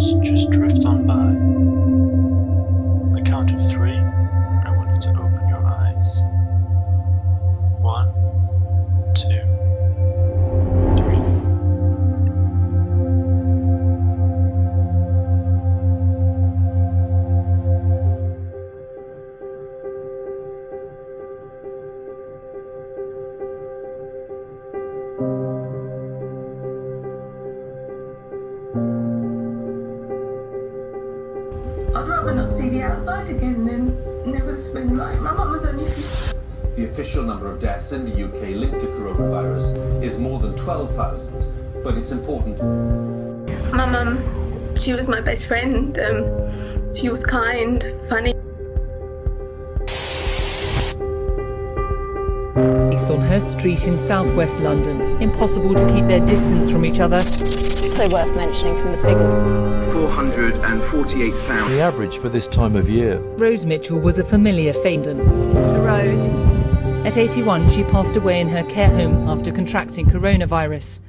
clouds just drift on by. On the count of 3, I want you to open your eyes. 1, 2, 3. I'd rather not see the outside again than never spend life. My mum was only 50. The official number of deaths in the UK linked to coronavirus is more than 12,000, but it's important. My mum, she was my best friend. She was kind, funny. On her street in southwest London, impossible to keep their distance from each other. So worth mentioning from the figures. 448,000. The average for this time of year. Rose Mitchell was a familiar face. To Rose. At 81, she passed away in her care home after contracting coronavirus.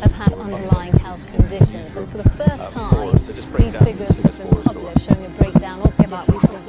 Have had underlying health conditions, and for the first time, these figures have been published showing a breakdown of the different conditions.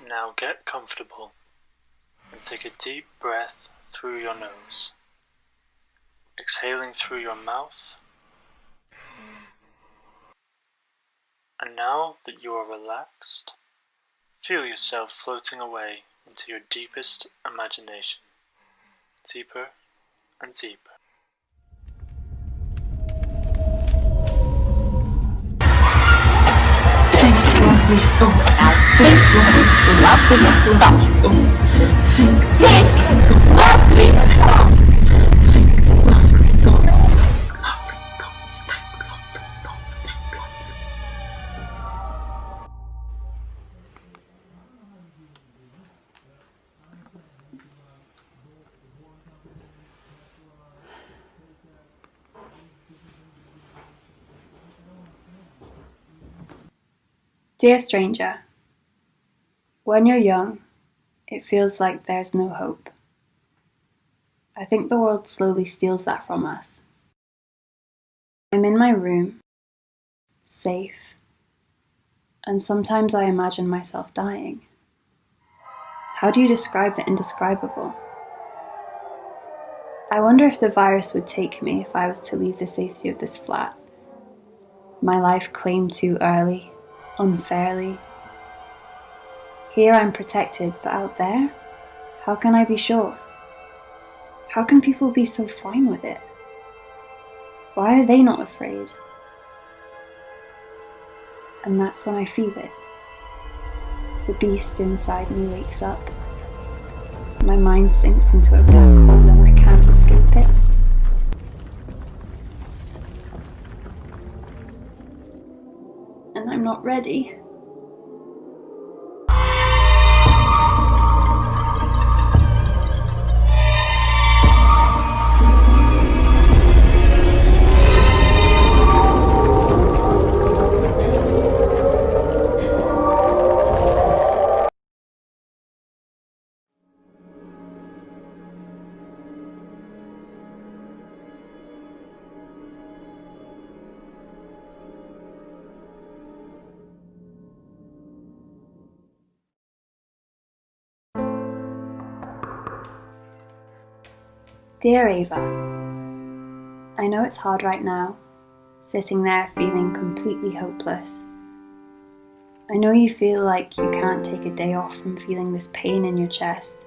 Now get comfortable and take a deep breath through your nose, exhaling through your mouth. And now that you are relaxed, feel yourself floating away into your deepest imagination, deeper and deeper. Dear stranger, when you're young, it feels like there's no hope. I think the world slowly steals that from us. I'm in my room, safe, and sometimes I imagine myself dying. How do you describe the indescribable? I wonder if the virus would take me if I was to leave the safety of this flat. My life claimed too early, unfairly. Here I'm protected, but out there, how can I be sure? How can people be so fine with it? Why are they not afraid? And that's when I feel it. The beast inside me wakes up. My mind sinks into a black hole and I can't escape it. And I'm not ready. Dear Ava, I know it's hard right now, sitting there feeling completely hopeless. I know you feel like you can't take a day off from feeling this pain in your chest.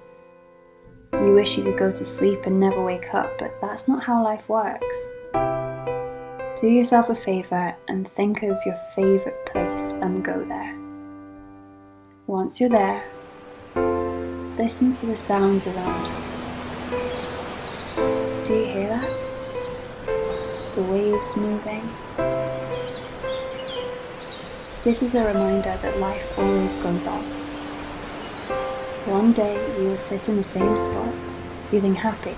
You wish you could go to sleep and never wake up, but that's not how life works. Do yourself a favour and think of your favourite place and go there. Once you're there, listen to the sounds around you. Do you hear that? The waves moving. This is a reminder that life always goes on. One day you will sit in the same spot, feeling happy.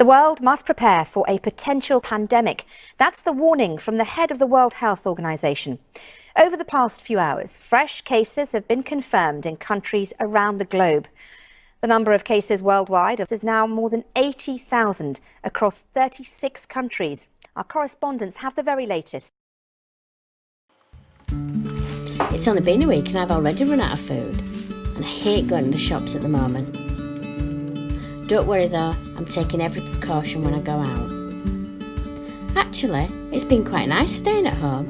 The world must prepare for a potential pandemic. That's the warning from the head of the World Health Organization. Over the past few hours, fresh cases have been confirmed in countries around the globe. The number of cases worldwide is now more than 80,000 across 36 countries. Our correspondents have the very latest. It's only been a week and I've already run out of food. And I hate going to the shops at the moment. Don't worry though, I'm taking every precaution when I go out. Actually, it's been quite nice staying at home.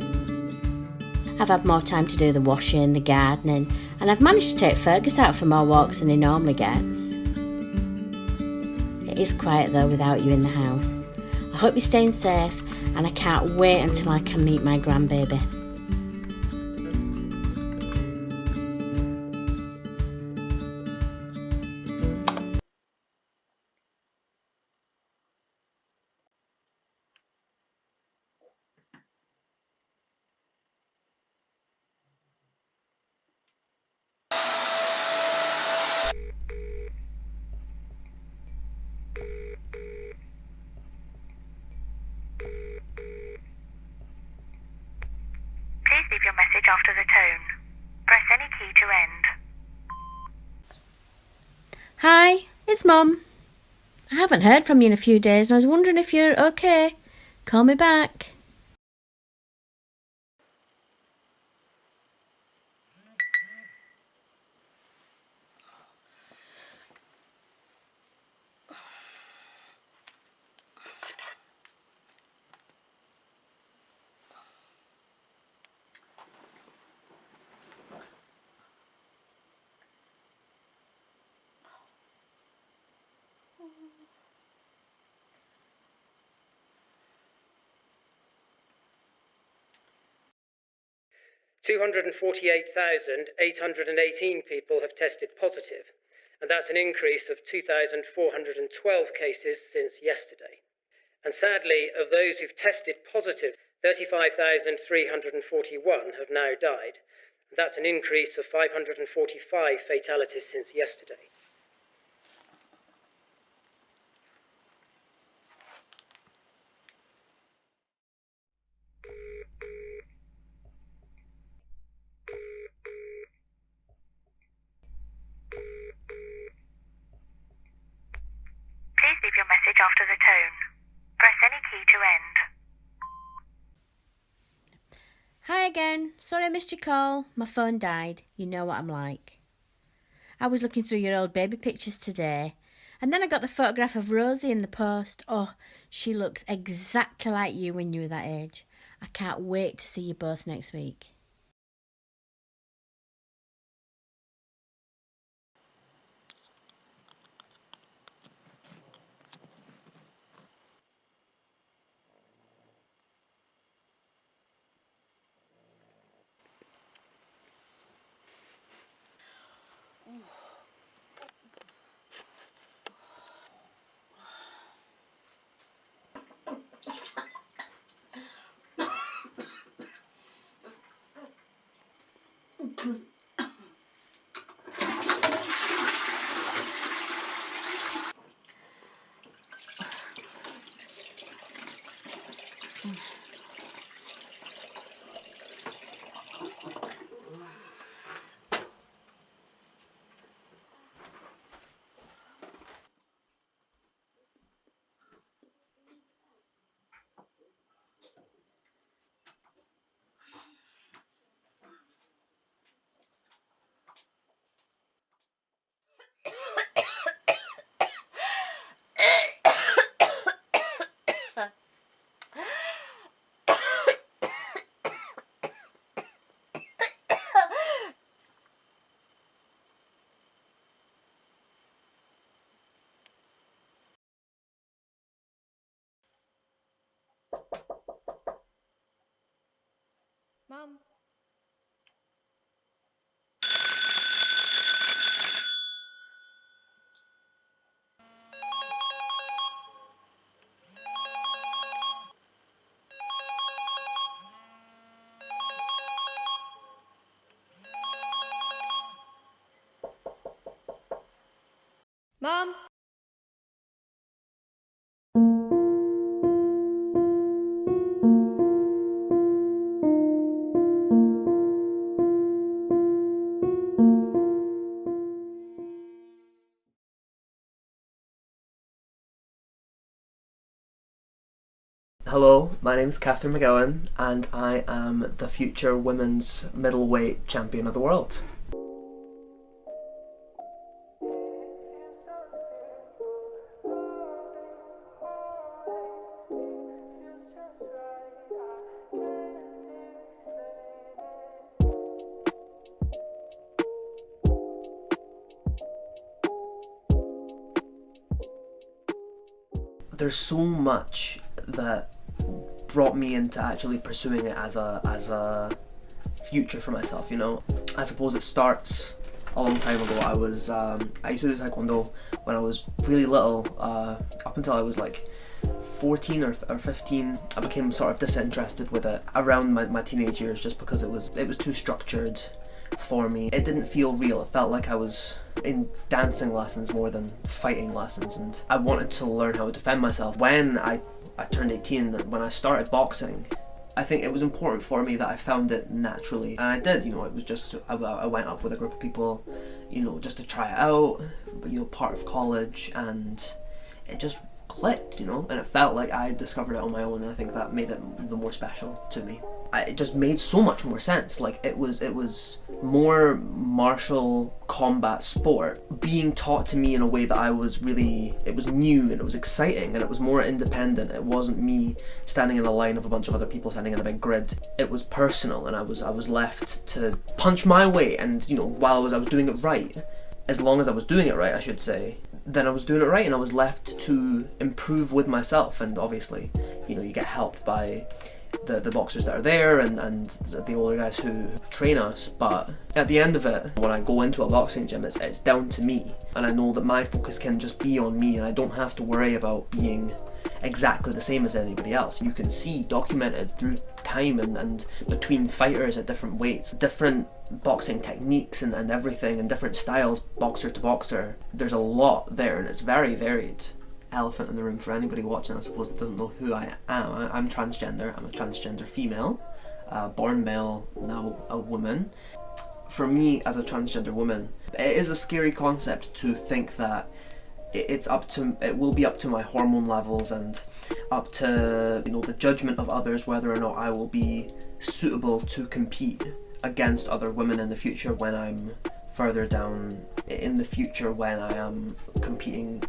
I've had more time to do the washing, the gardening, and I've managed to take Fergus out for more walks than he normally gets. It is quiet though without you in the house. I hope you're staying safe and I can't wait until I can meet my grandbaby. key to end. Hi, it's Mum. I haven't heard from you in a few days and I was wondering if you're okay. Call me back. $248,818 people have tested positive, and that's an increase of 2,412 cases since yesterday. And sadly, of those who've tested positive, 35,341 have now died. And that's an increase of 545 fatalities since yesterday. Sorry I missed your call. My phone died. You know what I'm like. I was looking through your old baby pictures today, and then I got the photograph of Rosie in the post. Oh, she looks exactly like you when you were that age. I can't wait to see you both next week. Mum. Mum. Hello, my name's Catherine McGowan and I am the future women's middleweight champion of the world. There's so much that brought me into actually pursuing it as a future for myself, you know. I suppose it starts a long time ago. I used to do Taekwondo when I was really little, up until I was like 14 or 15. I became sort of disinterested with it around my teenage years just because it was too structured for me. It didn't feel real. It felt like I was in dancing lessons more than fighting lessons, and I wanted to learn how to defend myself. When I turned 18, when I started boxing, I think it was important for me that I found it naturally, and I did. You know, it was just I went up with a group of people, you know, just to try it out, you know, part of college, and it just clicked, you know, and it felt like I discovered it on my own, and I think that made it the more special to me. It just made so much more sense. Like it was more martial combat sport being taught to me in a way that it was new and it was exciting and it was more independent. It wasn't me standing in a line of a bunch of other people standing in a big grid. It was personal, and I was left to punch my way, and you know, while I was doing it right, as long as I was doing it right, I should say, then I was doing it right, and I was left to improve with myself. And obviously, you know, you get helped by the boxers that are there and the older guys who train us, but at the end of it, when I go into a boxing gym, it's down to me, and I know that my focus can just be on me, and I don't have to worry about being exactly the same as anybody else. You can see documented through time and between fighters at different weights, different boxing techniques and everything, and different styles, boxer to boxer. There's a lot there, and it's very varied. Elephant in the room for anybody watching, I suppose, that doesn't know who I am. I'm transgender. I'm a transgender female, born male, now a woman. For me, as a transgender woman, it is a scary concept to think that it will be up to my hormone levels and up to, you know, the judgment of others whether or not I will be suitable to compete against other women in the future when I'm further down in the future, when I am competing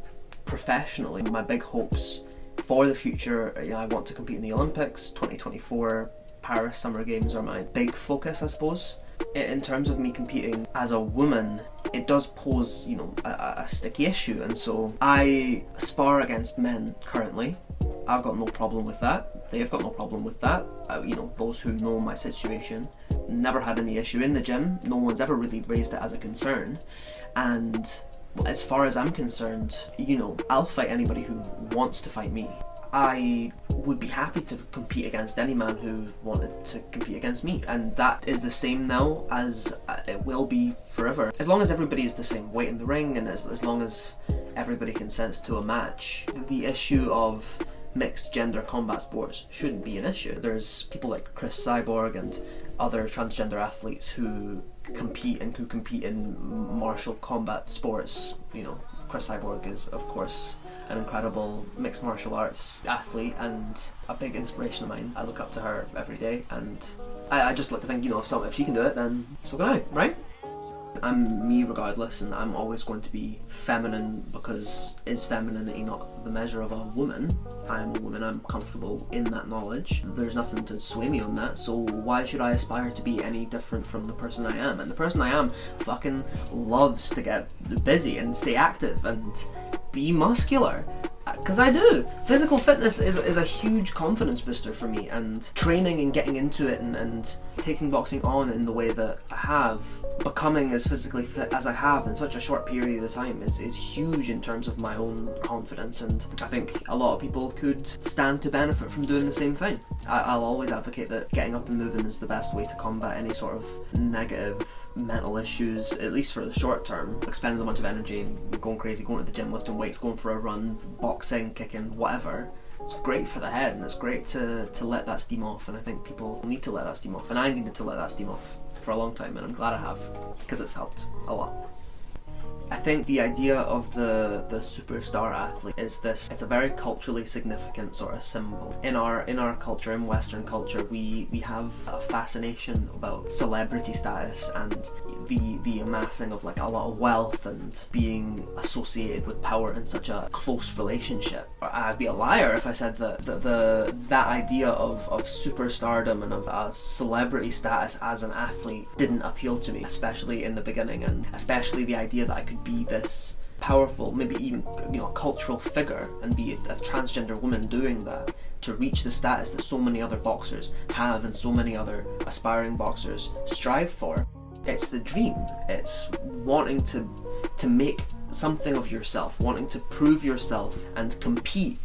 professionally. My big hopes for the future, I want to compete in the Olympics. 2024 Paris Summer Games are my big focus, I suppose. In terms of me competing as a woman, it does pose, a sticky issue, and so I spar against men currently. I've got no problem with that. They've got no problem with that. Those who know my situation, never had any issue in the gym. No one's ever really raised it as a concern. And as far as I'm concerned, I'll fight anybody who wants to fight me. I would be happy to compete against any man who wanted to compete against me, and that is the same now as it will be forever. As long as everybody is the same weight in the ring, and as long as everybody consents to a match, the issue of mixed gender combat sports shouldn't be an issue. There's people like Chris Cyborg and other transgender athletes who compete in martial combat sports. Chris Cyborg is, of course, an incredible mixed martial arts athlete and a big inspiration of mine. I look up to her every day, and I just like to think, if she can do it, then so can I, right? I'm me regardless, and I'm always going to be feminine, because is femininity not the measure of a woman? I am a woman, I'm comfortable in that knowledge. There's nothing to sway me on that, so why should I aspire to be any different from the person I am? And the person I am fucking loves to get busy and stay active and be muscular. Because I do. Physical fitness is a huge confidence booster for me, and training and getting into it and taking boxing on in the way that I have, becoming as physically fit as I have in such a short period of time is huge in terms of my own confidence, and I think a lot of people could stand to benefit from doing the same thing. I'll always advocate that getting up and moving is the best way to combat any sort of negative mental issues, at least for the short term. Like spending a bunch of energy and going crazy, going to the gym, lifting weights, going for a run, boxing, kicking, whatever. It's great for the head, and it's great to let that steam off, and I think people need to let that steam off, and I needed to let that steam off for a long time, and I'm glad I have, because it's helped a lot. I think the idea of the superstar athlete is this. It's a very culturally significant sort of symbol. In our culture, in Western culture, we have a fascination about celebrity status and the amassing of like a lot of wealth and being associated with power in such a close relationship. I'd be a liar if I said that idea of superstardom and of a celebrity status as an athlete didn't appeal to me, especially in the beginning, and especially the idea that I could be this powerful, maybe even cultural figure, and be a transgender woman doing that to reach the status that so many other boxers have and so many other aspiring boxers strive for. It's the dream. It's wanting to make something of yourself, wanting to prove yourself and compete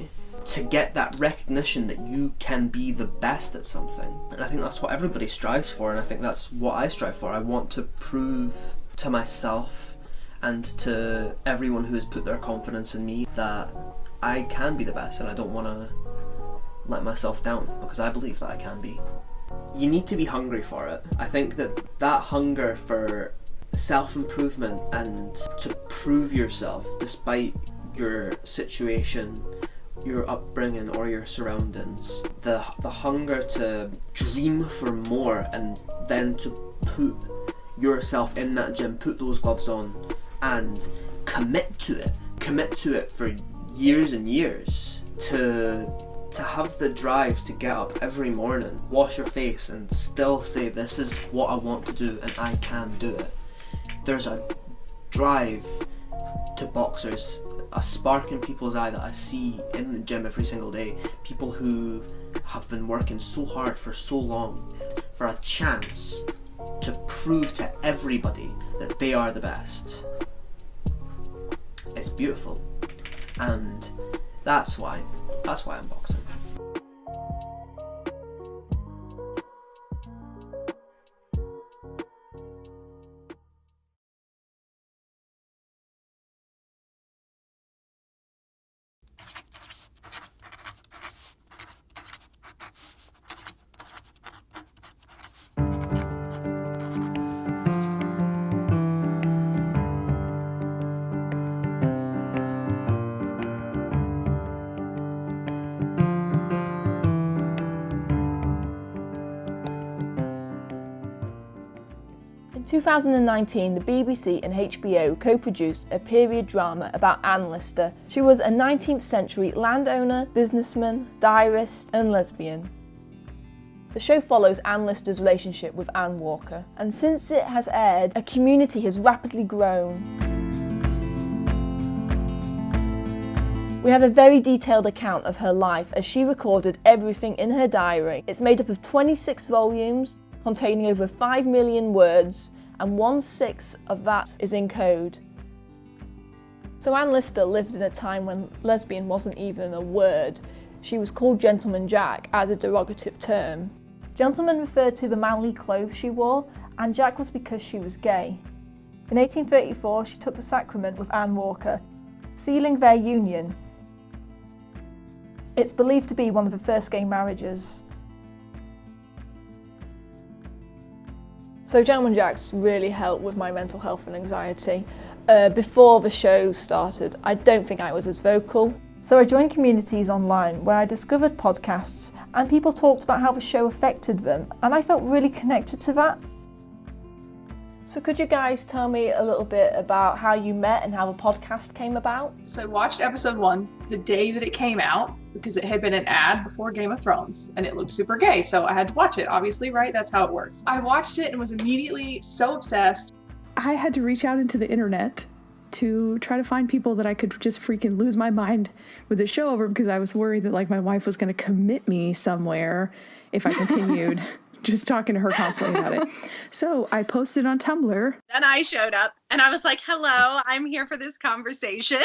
to get that recognition that you can be the best at something. And I think that's what everybody strives for, and I think that's what I strive for. I want to prove to myself and to everyone who has put their confidence in me that I can be the best, and I don't want to let myself down, because I believe that I can be. You need to be hungry for it. I think that hunger for self-improvement and to prove yourself despite your situation, your upbringing or your surroundings, the hunger to dream for more and then to put yourself in that gym, put those gloves on and commit to it for years and years, to have the drive to get up every morning, wash your face and still say, this is what I want to do and I can do it. There's a drive to boxers, a spark in people's eye that I see in the gym every single day. People who have been working so hard for so long for a chance to prove to everybody that they are the best. It's beautiful, and that's why I'm boxing. 2019, the BBC and HBO co-produced a period drama about Anne Lister. She was a 19th century landowner, businessman, diarist and lesbian. The show follows Anne Lister's relationship with Anne Walker, and since it has aired, a community has rapidly grown. We have a very detailed account of her life as she recorded everything in her diary. It's made up of 26 volumes containing over 5 million words, and 1/6 of that is in code. So Anne Lister lived in a time when lesbian wasn't even a word. She was called Gentleman Jack as a derogative term. Gentleman referred to the manly clothes she wore, and Jack was because she was gay. In 1834, she took the sacrament with Anne Walker, sealing their union. It's believed to be one of the first gay marriages. So Gentleman Jack's really helped with my mental health and anxiety. Before the show started, I don't think I was as vocal. So I joined communities online where I discovered podcasts and people talked about how the show affected them, and I felt really connected to that. So could you guys tell me a little bit about how you met and how the podcast came about? So I watched episode 1 the day that it came out because it had been an ad before Game of Thrones and it looked super gay, so I had to watch it, obviously, right? That's how it works. I watched it and was immediately so obsessed. I had to reach out into the internet to try to find people that I could just freaking lose my mind with the show over, because I was worried that like my wife was going to commit me somewhere if I continued just talking to her constantly about it. So I posted on Tumblr. Then I showed up and I was like, hello, I'm here for this conversation.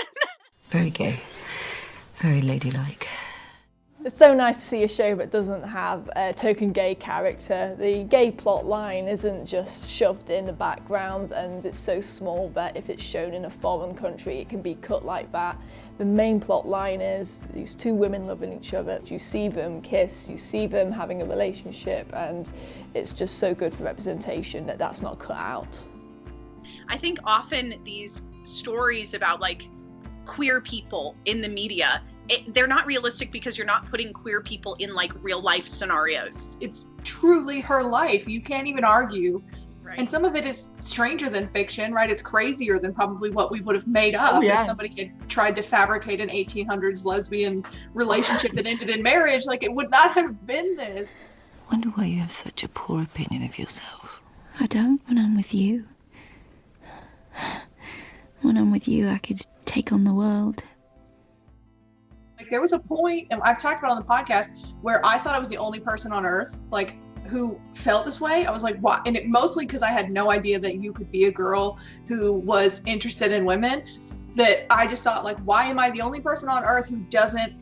Very gay, very ladylike. It's so nice to see a show that doesn't have a token gay character. The gay plot line isn't just shoved in the background, and it's so small that if it's shown in a foreign country it can be cut like that. The main plot line is these two women loving each other. You see them kiss, you see them having a relationship, and it's just so good for representation that that's not cut out. I think often these stories about like queer people in the media, they're not realistic because you're not putting queer people in like real life scenarios. It's truly her life. You can't even argue. Right. And some of it is stranger than fiction, right? It's crazier than probably what we would have made up if somebody had tried to fabricate an 1800s lesbian relationship that ended in marriage. Like, it would not have been this. Wonder why you have such a poor opinion of yourself. I don't when I'm with you. When I'm with you, I could take on the world. Like, there was a point, and I've talked about it on the podcast, where I thought I was the only person on earth, like, who felt this way. I was like, why? And it mostly because I had no idea that you could be a girl who was interested in women, that I just thought, like, why am I the only person on earth who doesn't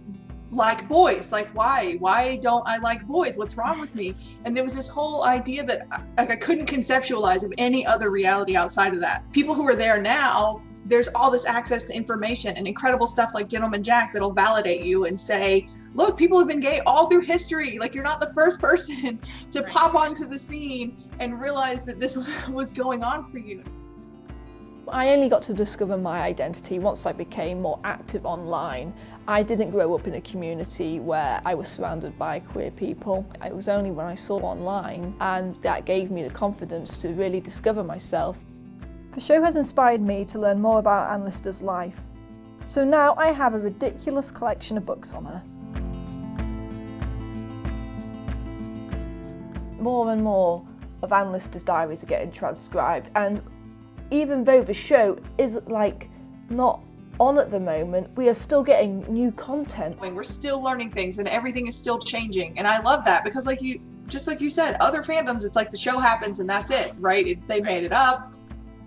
like boys? Like, why don't I like boys? What's wrong with me? And there was this whole idea that I couldn't conceptualize of any other reality outside of that. People who are there now, there's all this access to information and incredible stuff like Gentleman Jack that'll validate you and say, look, people have been gay all through history. Like, you're not the first person to pop onto the scene and realize that this was going on for you. I only got to discover my identity once I became more active online. I didn't grow up in a community where I was surrounded by queer people. It was only when I saw online, and that gave me the confidence to really discover myself. The show has inspired me to learn more about Anne Lister's life. So now I have a ridiculous collection of books on her. More and more of Anne Lister's diaries are getting transcribed, and even though the show is like not on at the moment, we are still getting new content. We're still learning things and everything is still changing, and I love that because just like you said, other fandoms, it's like the show happens and that's it, right? They made it up.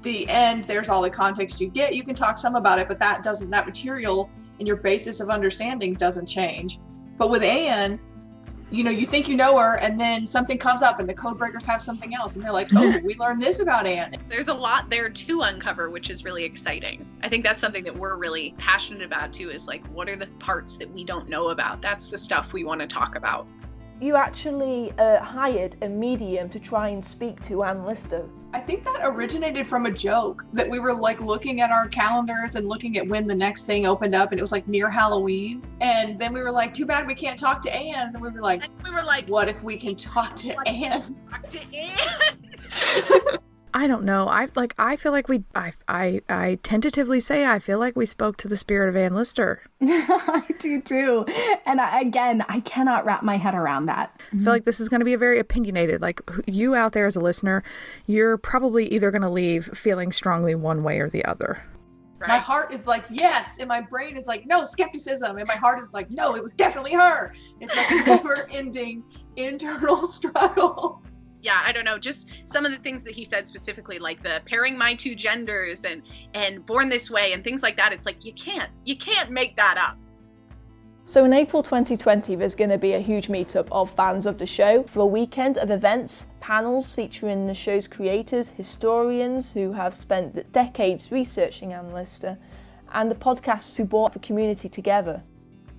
The end, there's all the context you get. You can talk some about it, but that material and your basis of understanding doesn't change. But with Anne, you know, you think you know her, and then something comes up and the code breakers have something else, and they're like, oh, we learned this about Anne. There's a lot there to uncover, which is really exciting. I think that's something that we're really passionate about too, is like, what are the parts that we don't know about? That's the stuff we want to talk about. You actually hired a medium to try and speak to Anne Lister. I think that originated from a joke that we were like looking at our calendars and looking at when the next thing opened up, and it was like near Halloween. And then we were like, too bad we can't talk to Anne. And we were like, what if we can talk to Anne? Talk to Anne. I don't know. I feel like I tentatively say I feel like we spoke to the spirit of Ann Lister. I do too. And I cannot wrap my head around that. I feel like this is going to be a very opinionated, like you out there as a listener, you're probably either going to leave feeling strongly one way or the other. Right. My heart is like, yes, and my brain is like, no, skepticism. And my heart is like, no, it was definitely her. It's like a never-ending internal struggle. Yeah, I don't know, just some of the things that he said specifically, like the pairing my two genders and born this way and things like that. It's like, you can't make that up. So in April 2020, there's going to be a huge meetup of fans of the show for a weekend of events, panels featuring the show's creators, historians who have spent decades researching Ann Lister, and the podcasts who brought the community together.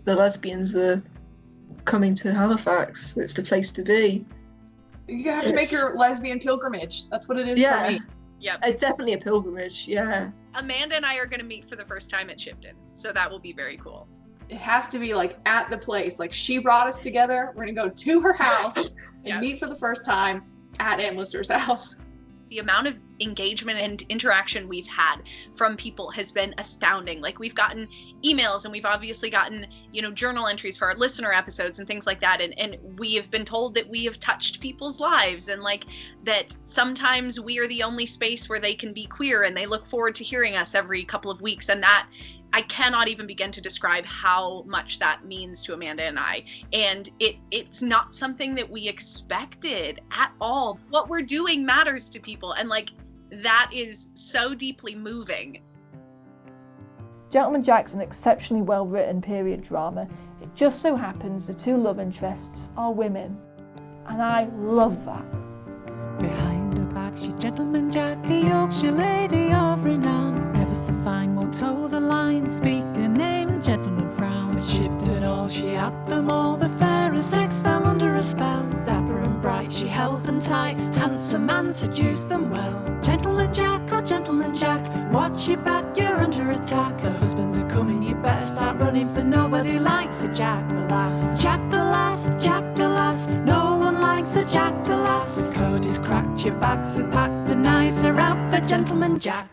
The lesbians are coming to Halifax. It's the place to be. You have to make your lesbian pilgrimage. That's what it is for me. Yep. It's definitely a pilgrimage, yeah. Amanda and I are going to meet for the first time at Shipton, so that will be very cool. It has to be like at the place. Like she brought us together. We're going to go to her house and meet for the first time at Ann Lister's house. The amount of engagement and interaction we've had from people has been astounding. Like we've gotten emails and we've obviously gotten, journal entries for our listener episodes and things like that. And we have been told that we have touched people's lives and like that sometimes we are the only space where they can be queer and they look forward to hearing us every couple of weeks. And that I cannot even begin to describe how much that means to Amanda and I. And it's not something that we expected at all. What we're doing matters to people. And like, that is so deeply moving. Gentleman Jack's an exceptionally well-written period drama. It just so happens the two love interests are women. And I love that. Behind her back, she's Gentleman Jack, a Yorkshire lady of renown. Never so fine, won't toe the line, speak her name, gentleman frown. With Shipton all, she had them all, the fairest sex fell under a spell. Dapper and bright, she held them tight, handsome man seduced them well. Gentleman Jack, oh Gentleman Jack, watch your back, you're under attack. The husbands are coming, you better start running, for nobody likes a Jack the Lass. Jack the Lass, Jack the Lass, no one likes a Jack the Lass. The code is cracked, your bags are packed, the knives are out for Gentleman Jack.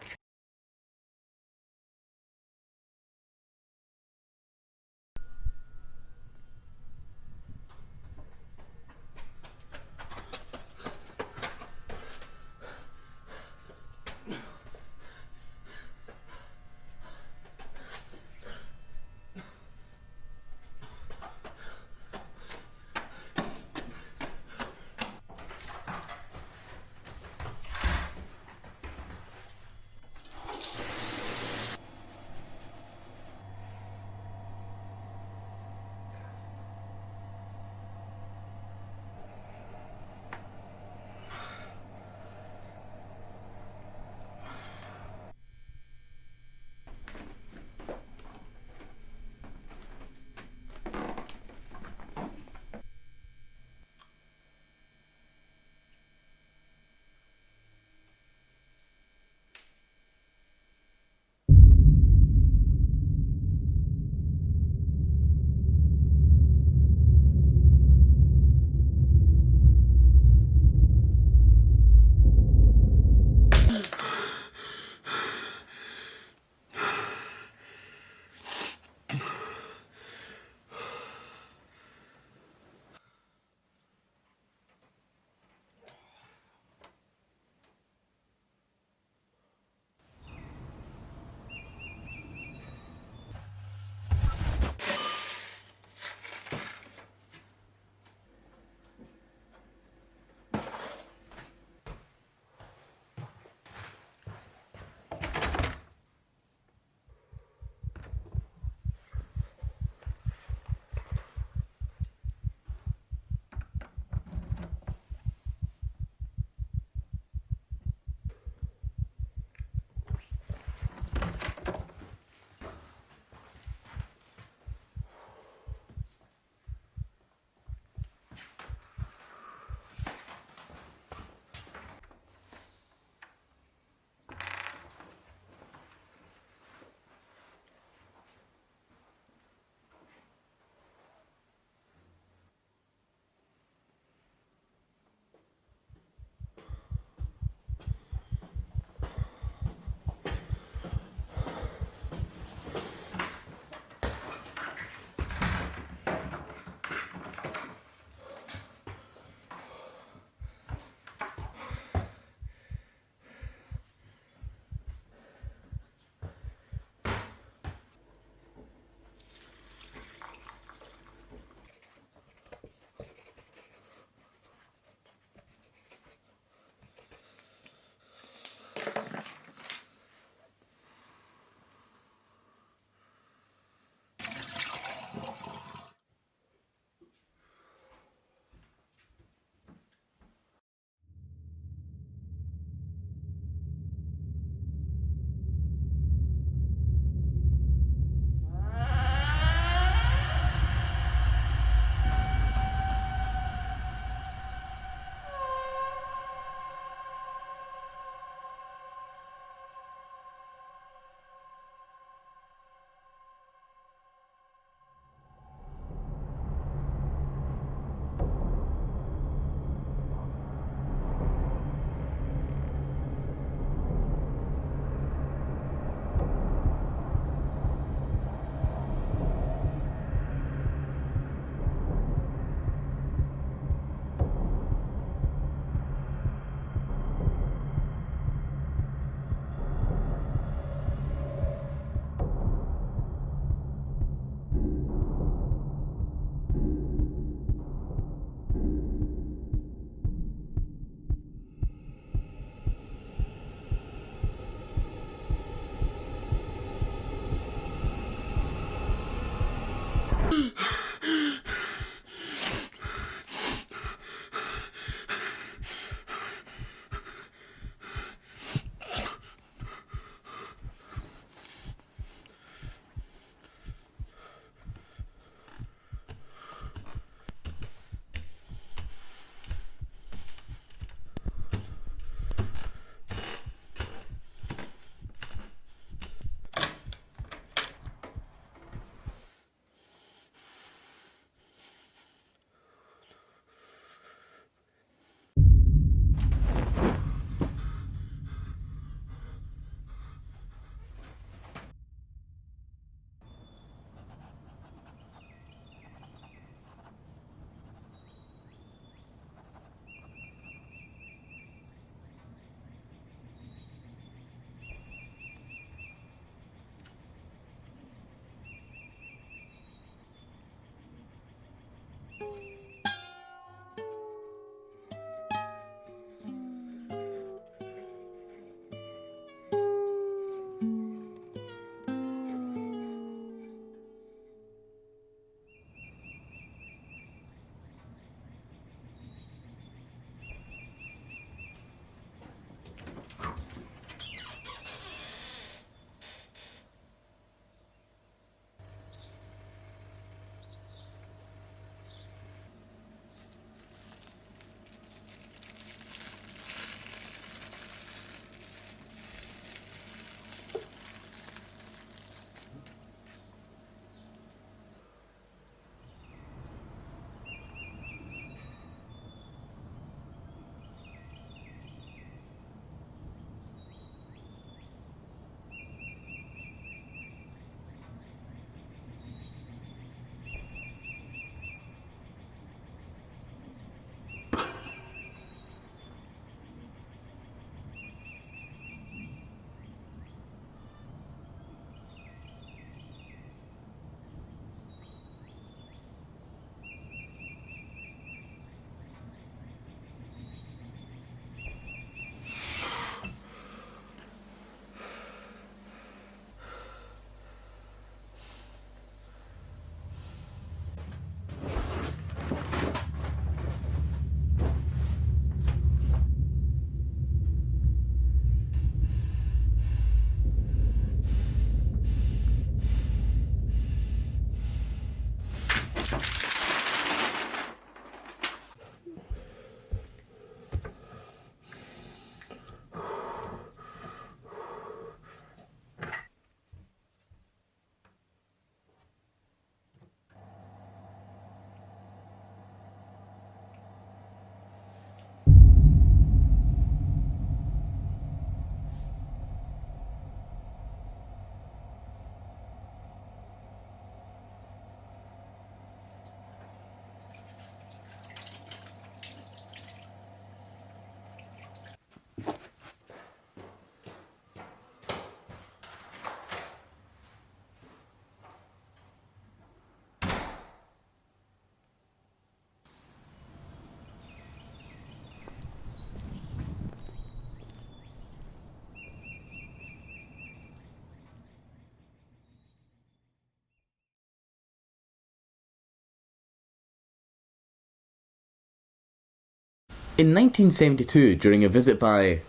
In 1972, during a visit by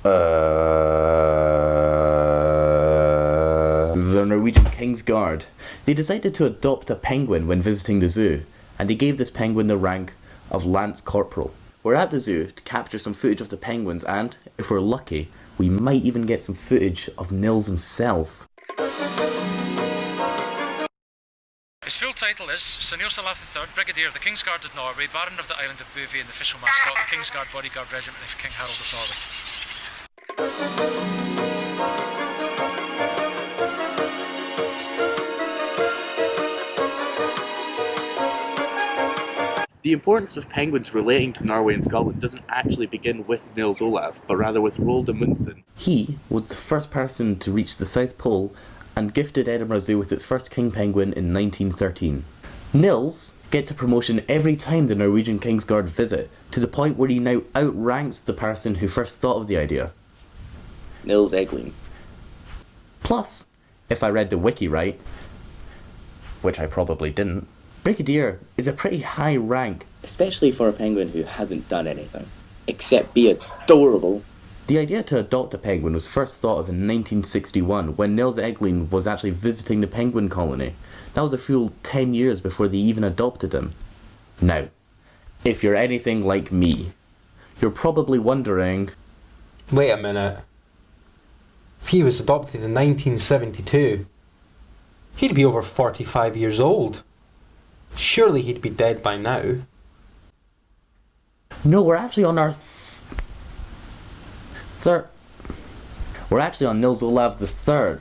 the Norwegian King's Guard, they decided to adopt a penguin when visiting the zoo, and they gave this penguin the rank of Lance Corporal. We're at the zoo to capture some footage of the penguins, and, if we're lucky, we might even get some footage of Nils himself. His full title is Sir Niels III, Brigadier of the King's Guard of Norway, Baron of the Island of Bouvet, and the official mascot of the King's Guard Bodyguard Regiment of King Harold of Norway. The importance of penguins relating to Norway and Scotland doesn't actually begin with Nils Olav, but rather with Roald Amundsen. He was the first person to reach the South Pole and gifted Edinburgh Zoo with its first king penguin in 1913. Nils gets a promotion every time the Norwegian King's Guard visit, to the point where he now outranks the person who first thought of the idea, Nils Egling. Plus, if I read the wiki right, which I probably didn't. Brigadier is a pretty high rank. Especially for a penguin who hasn't done anything, except be adorable. The idea to adopt a penguin was first thought of in 1961 when Nils Eglen was actually visiting the penguin colony. That was a full 10 years before they even adopted him. Now, if you're anything like me, you're probably wondering... Wait a minute. If he was adopted in 1972, he'd be over 45 years old. Surely he'd be dead by now. No, we're actually on our We're actually on Nils Olav III.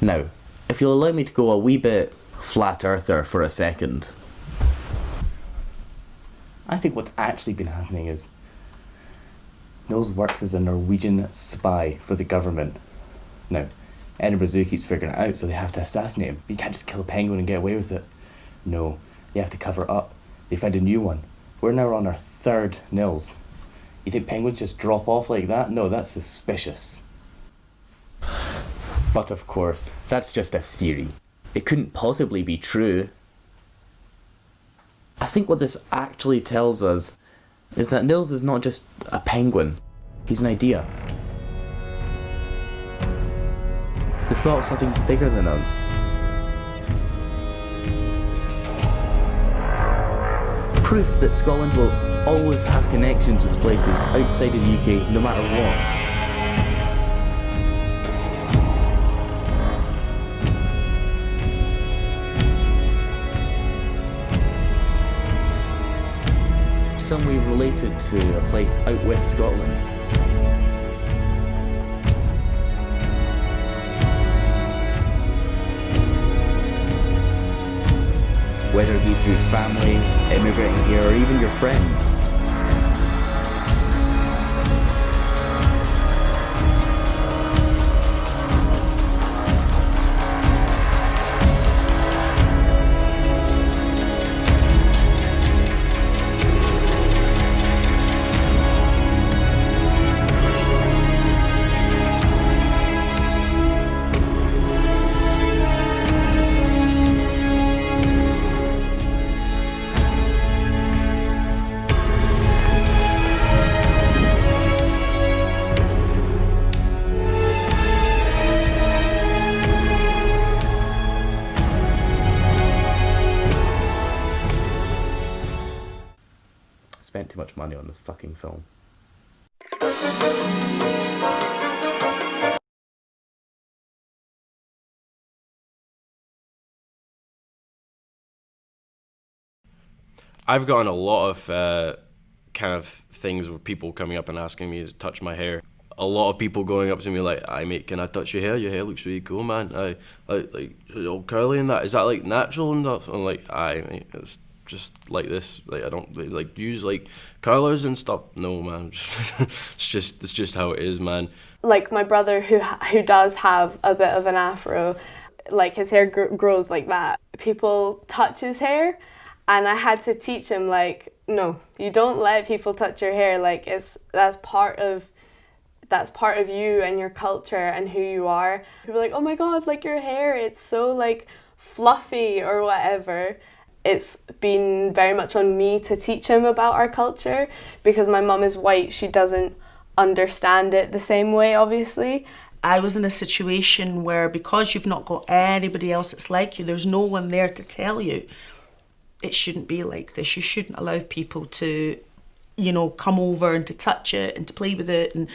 Now, if you'll allow me to go a wee bit flat earther for a second. I think what's actually been happening is Nils works as a Norwegian spy for the government. Now, Edinburgh Zoo keeps figuring it out, so they have to assassinate him. But you can't just kill a penguin and get away with it. No, they have to cover up. They find a new one. We're now on our third Nils. You think penguins just drop off like that? No, that's suspicious. But of course, that's just a theory. It couldn't possibly be true. I think what this actually tells us is that Nils is not just a penguin. He's an idea. The thought of something bigger than us. Proof that Scotland will always have connections with places outside of the UK no matter what. Some way related to a place out with Scotland. Whether it be through family, immigrating here, or even your friends. Spent too much money on this fucking film. I've gotten a lot of kind of things with people coming up and asking me to touch my hair. A lot of people going up to me like, "Aye mate, can I touch your hair? Your hair looks really cool, man. I like all curly and that. Is that like natural and stuff?" I'm like, "Aye mate, it's just like this. Like I don't like use like curlers and stuff. No man, it's just how it is, man." Like my brother who does have a bit of an afro, like his hair grows like that. People touch his hair, and I had to teach him like, no, you don't let people touch your hair. Like that's part of you and your culture and who you are. People are like, "Oh my god, like your hair, it's so like fluffy," or whatever. It's been very much on me to teach him about our culture because my mum is white. She doesn't understand it the same way, obviously. I was in a situation where because you've not got anybody else that's like you, there's no one there to tell you it shouldn't be like this. You shouldn't allow people to, come over and to touch it and to play with it and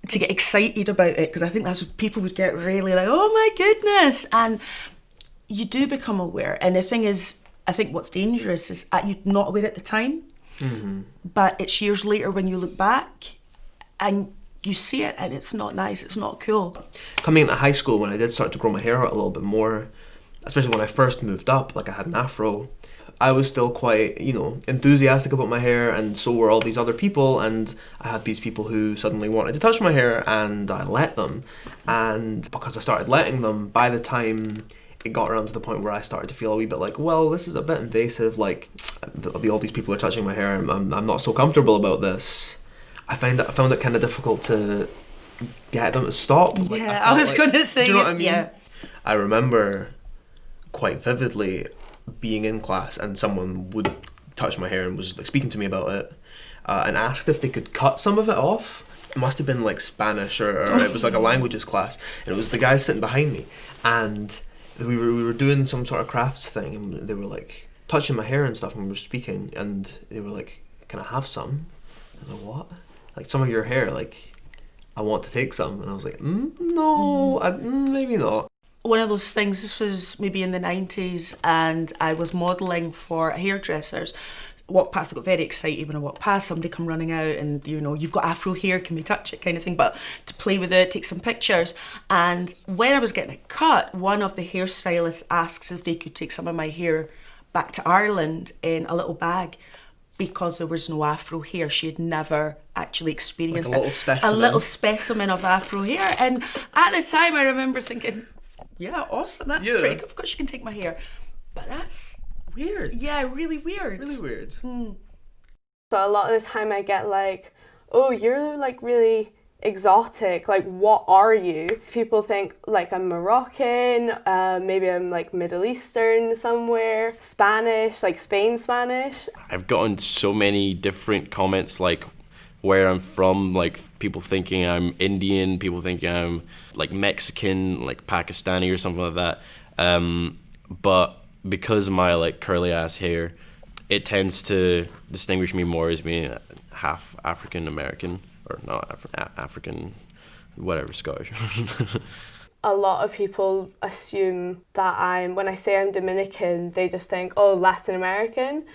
to get excited about it, because I think that's what people would get really like, "Oh my goodness." And you do become aware. And the thing is, I think what's dangerous is you're not aware at the time, but it's years later when you look back and you see it and it's not nice, it's not cool. Coming into high school, when I did start to grow my hair out a little bit more, especially when I first moved up, like I had an afro, I was still quite, enthusiastic about my hair, and so were all these other people, and I had these people who suddenly wanted to touch my hair, and I let them. And because I started letting them, by the time it got around to the point where I started to feel a wee bit like, well, this is a bit invasive, like all these people are touching my hair, I'm not so comfortable about this. I found it kind of difficult to get them to stop. I was going to say, do you know what I mean? Yeah. I remember quite vividly being in class and someone would touch my hair and was like speaking to me about it and asked if they could cut some of it off. It must have been like Spanish or it was like a languages class, and it was the guys sitting behind me, and we were doing some sort of crafts thing, and they were like touching my hair and stuff, and we were speaking, and they were like, "Can I have some?" I was like, "What? Like some of your hair? Like, I want to take some." And I was like, "No, maybe not." One of those things, this was maybe in the 90s, and I was modelling for hairdressers. Walked past, I got very excited when I walked past, somebody come running out and, you know, "You've got afro hair, can we touch it?" kind of thing, but to play with it, take some pictures. And when I was getting it cut, one of the hairstylists asks if they could take some of my hair back to Ireland in a little bag because there was no afro hair. She had never actually experienced like a little specimen. A little specimen of afro hair. And at the time I remember thinking, yeah, awesome, that's pretty good. Of course you can take my hair. But that's weird. Yeah, really weird. Really weird. So a lot of the time I get like, "Oh, you're like really exotic, like what are you?" People think like I'm Moroccan, maybe I'm like Middle Eastern somewhere, Spanish, like Spain Spanish. I've gotten so many different comments like where I'm from, like people thinking I'm Indian, people thinking I'm like Mexican, like Pakistani or something like that. But because of my like curly ass hair, it tends to distinguish me more as being half African American, or not African, whatever, Scottish. A lot of people assume that when I say I'm Dominican, they just think, "Oh, Latin American."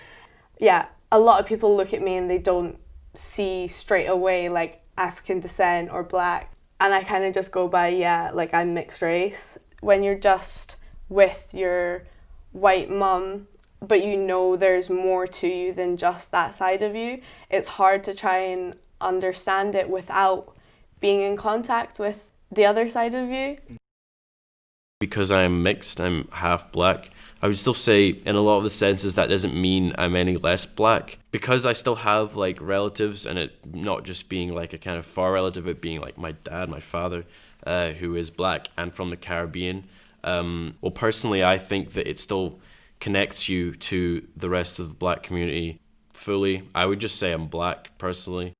Yeah, a lot of people look at me and they don't see straight away like African descent or black. And I kind of just go by, yeah, like I'm mixed race. When you're just with your white mum, but you know there's more to you than just that side of you, it's hard to try and understand it without being in contact with the other side of you. Because I'm mixed, I'm half black, I would still say in a lot of the senses that doesn't mean I'm any less black. Because I still have like relatives, and it not just being like a kind of far relative, but being like my dad, my father, who is black and from the Caribbean. Well, personally, I think that it still connects you to the rest of the black community fully. I would just say I'm black, personally.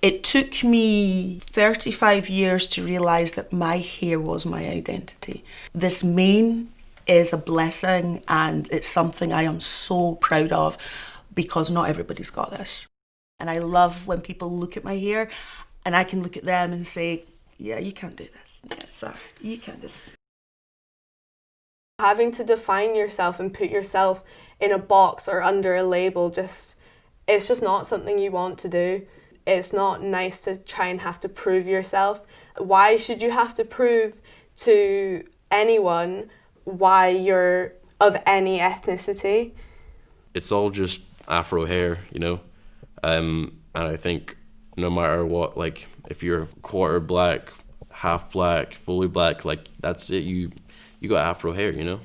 It took me 35 years to realise that my hair was my identity. This mane is a blessing, and it's something I am so proud of because not everybody's got this. And I love when people look at my hair and I can look at them and say, "Yeah, you can't do this. Yeah, sorry, you can't do this." Having to define yourself and put yourself in a box or under a label, it's just not something you want to do. It's not nice to try and have to prove yourself. Why should you have to prove to anyone why you're of any ethnicity? It's all just afro hair, you know? And I think no matter what, like if you're quarter black, half black, fully black, like that's it, you got afro hair, you know?